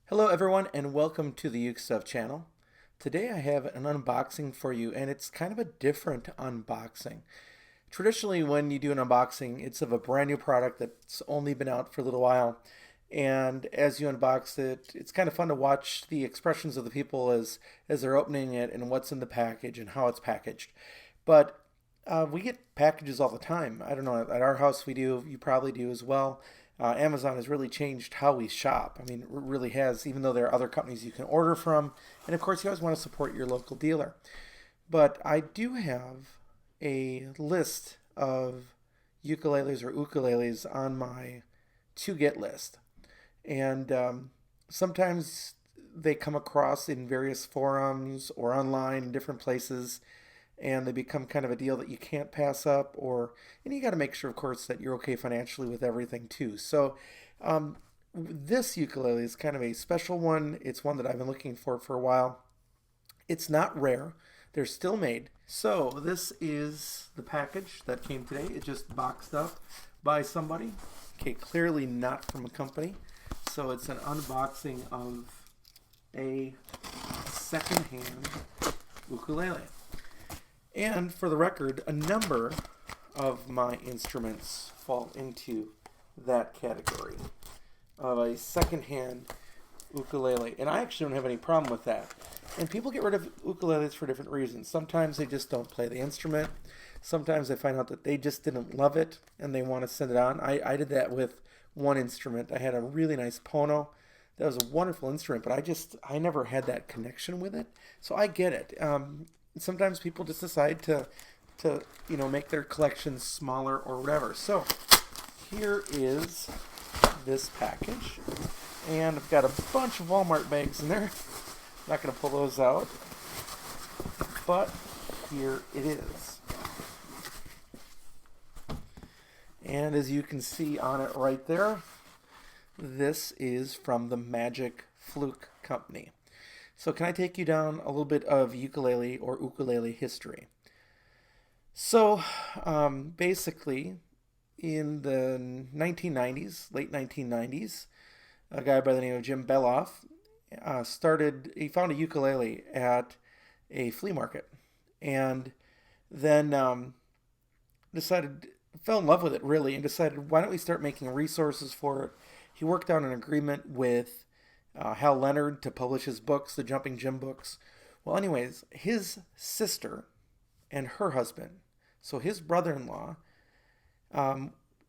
Hello everyone and welcome to the Uke Stuff channel. Today I have an unboxing for you and it's kind of a different unboxing. Traditionally when you do an unboxing it's of a brand new product that's only been out for a little while, and as you unbox it it's kind of fun to watch the expressions of the people as they're opening it and what's in the package and how it's packaged. But we get packages all the time. I don't know, at our house we do, you probably do as well. Amazon has really changed how we shop. I mean, it really has, even though there are other companies you can order from. And of course, you always want to support your local dealer. But I do have a list of ukuleles or ukuleles on my to get list. And sometimes they come across in various forums or online in different places, and they become kind of a deal that you can't pass up, or and you got to make sure of course that you're okay financially with everything too. So this ukulele is kind of a special one. It's one that I've been looking for a while. It's not rare, they're still made. So this is the package that came today. It just boxed up by somebody, okay, clearly not from a company. So it's an unboxing of a secondhand ukulele. And for the record, a number of my instruments fall into that category of a secondhand ukulele. And I actually don't have any problem with that. And people get rid of ukuleles for different reasons. Sometimes they just don't play the instrument. Sometimes they find out that they just didn't love it and they want to send it on. I did that with one instrument. I had a really nice Pono. That was a wonderful instrument, but I never had that connection with it. So I get it. Sometimes people just decide to make their collections smaller or whatever. So here is this package, and I've got a bunch of Walmart bags in there. I'm not going to pull those out, but here it is. And as you can see on it right there, this is from the Magic Fluke company. So can I take you down a little bit of ukulele or ukulele history? So basically, in the 1990s, late 1990s, a guy by the name of Jim Beloff he found a ukulele at a flea market, and then fell in love with it really, and decided, why don't we start making resources for it? He worked out an agreement with Hal Leonard to publish his books, the Jumping Jim books. Well, anyways, his sister and her husband, so his brother-in-law,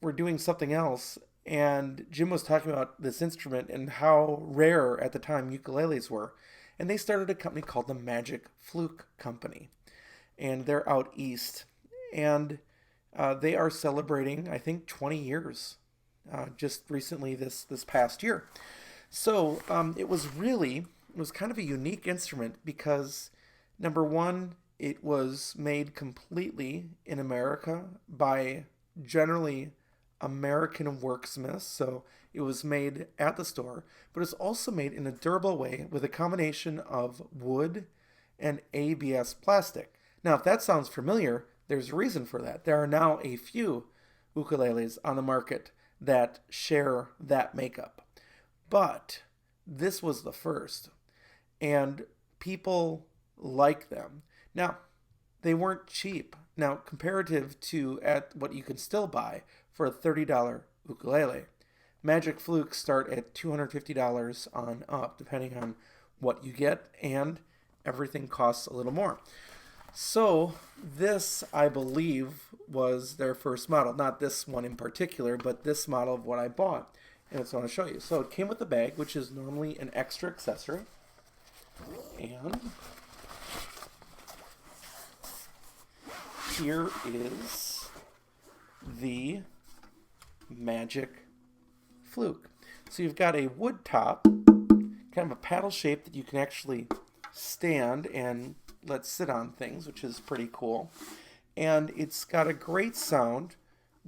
were doing something else, and Jim was talking about this instrument and how rare at the time ukuleles were, and they started a company called the Magic Fluke Company, and they're out east, and they are celebrating, I think, 20 years just recently this past year. So it was kind of a unique instrument because, number one, it was made completely in America by generally American worksmiths. So it was made at the store, but it's also made in a durable way with a combination of wood and ABS plastic. Now, if that sounds familiar, there's a reason for that. There are now a few ukuleles on the market that share that makeup. But this was the first, and people like them. Now, they weren't cheap. Now, comparative to at what you can still buy for a $30 ukulele, Magic Flukes start at $250 on up, depending on what you get, and everything costs a little more. So this, I believe, was their first model. Not this one in particular, but this model of what I bought. And that's what I want to show you. So it came with the bag, which is normally an extra accessory. And here is the Magic Fluke. So you've got a wood top, kind of a paddle shape that you can actually stand and let sit on things, which is pretty cool. And it's got a great sound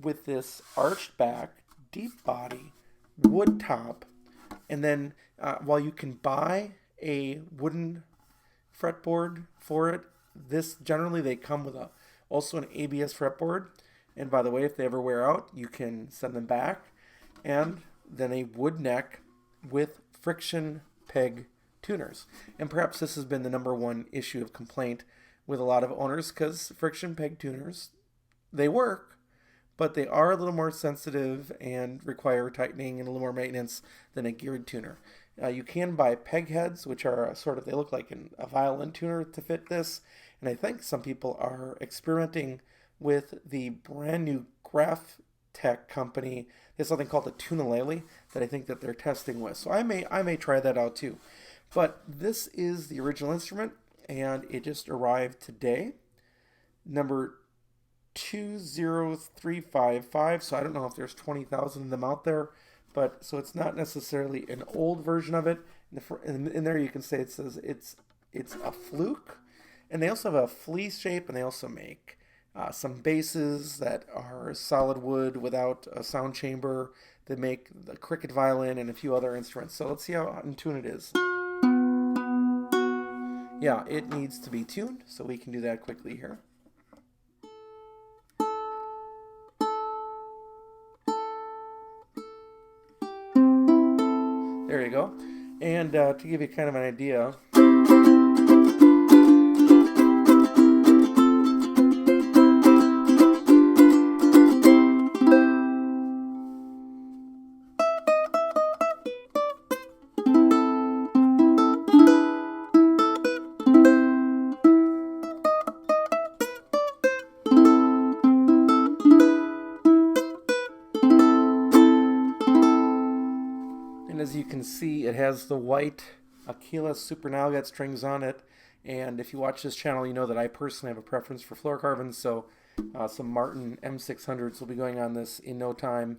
with this arched back, deep body, wood top, and then while you can buy a wooden fretboard for it, this generally they come with also an ABS fretboard. And by the way, if they ever wear out, you can send them back. And then a wood neck with friction peg tuners. And perhaps this has been the #1 issue of complaint with a lot of owners, because friction peg tuners, they work, but they are a little more sensitive and require tightening and a little more maintenance than a geared tuner. You can buy peg heads, which are they look like a violin tuner to fit this. And I think some people are experimenting with the brand new Graph Tech company. There's something called the Ukulele that I think that they're testing with. So I may try that out too. But this is the original instrument, and it just arrived today. Number 20355. So I don't know if there's 20,000 of them out there, but so it's not necessarily an old version of it. In there you can say it says it's a Fluke, and they also have a fleece shape, and they also make some basses that are solid wood without a sound chamber. They make the cricket violin and a few other instruments. So let's see how in tune it is. Yeah, it needs to be tuned, so we can do that quickly here. There you go. And to give you kind of an idea, and as you can see, it has the white Aquila Super Nalgat strings on it. And if you watch this channel, you know that I personally have a preference for fluorocarbons, so some Martin M600s will be going on this in no time,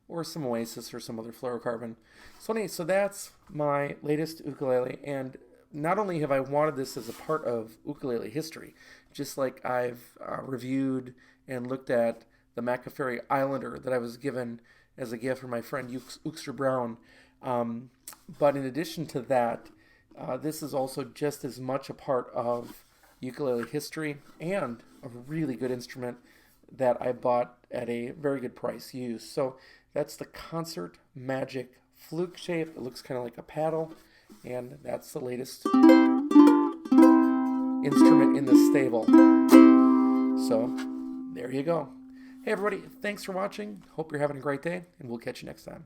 or some Oasis or some other fluorocarbon. So anyway, so that's my latest ukulele, and not only have I wanted this as a part of ukulele history, just like I've reviewed and looked at the McAfee Islander that I was given as a gift from my friend Ukster Brown. But in addition to that, this is also just as much a part of ukulele history, and a really good instrument that I bought at a very good price used. So that's the Concert Magic Fluke shape. It looks kind of like a paddle, and that's the latest instrument in the stable. So there you go. Hey everybody, thanks for watching. Hope you're having a great day, and we'll catch you next time.